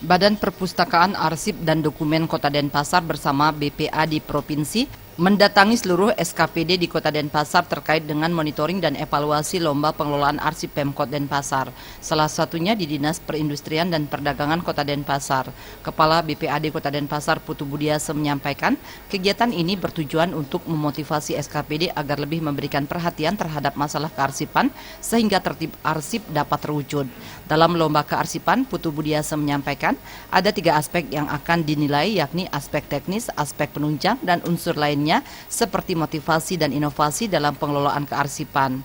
Badan Perpustakaan, Arsip, dan Dokumen Kota Denpasar bersama BPA di Provinsi mendatangi seluruh SKPD di Kota Denpasar terkait dengan monitoring dan evaluasi lomba pengelolaan arsip Pemkot Denpasar, salah satunya di Dinas Perindustrian dan Perdagangan Kota Denpasar. Kepala BPAD Kota Denpasar Putu Budiase menyampaikan, kegiatan ini bertujuan untuk memotivasi SKPD agar lebih memberikan perhatian terhadap masalah kearsipan sehingga tertib arsip dapat terwujud. Dalam lomba kearsipan, Putu Budiase menyampaikan ada 3 aspek yang akan dinilai, yakni aspek teknis, aspek penunjang, dan unsur lainnya seperti motivasi dan inovasi dalam pengelolaan kearsipan.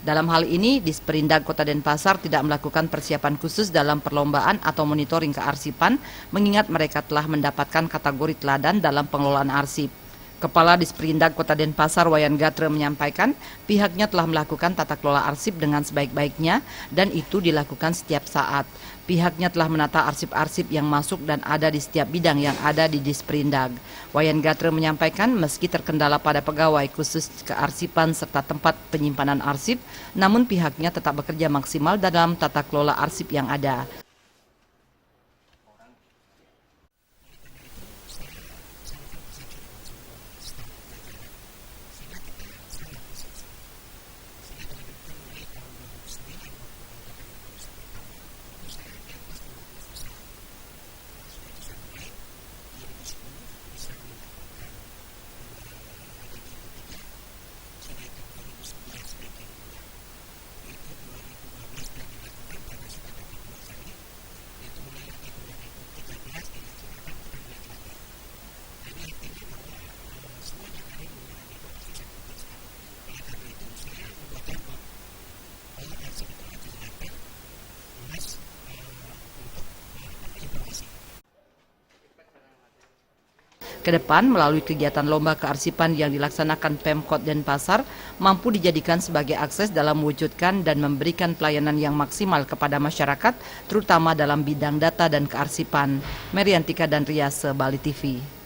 Dalam hal ini, Disperindag Kota Denpasar tidak melakukan persiapan khusus dalam perlombaan atau monitoring kearsipan, mengingat mereka telah mendapatkan kategori teladan dalam pengelolaan arsip. Kepala Disperindag Kota Denpasar Wayan Gatre menyampaikan pihaknya telah melakukan tata kelola arsip dengan sebaik-baiknya dan itu dilakukan setiap saat. Pihaknya telah menata arsip-arsip yang masuk dan ada di setiap bidang yang ada di Disperindag. Wayan Gatre menyampaikan meski terkendala pada pegawai khusus kearsipan serta tempat penyimpanan arsip, namun pihaknya tetap bekerja maksimal dalam tata kelola arsip yang ada. Kedepan, melalui kegiatan lomba kearsipan yang dilaksanakan Pemkot Denpasar, mampu dijadikan sebagai akses dalam mewujudkan dan memberikan pelayanan yang maksimal kepada masyarakat, terutama dalam bidang data dan kearsipan. Meriantika dan Riase, Bali TV.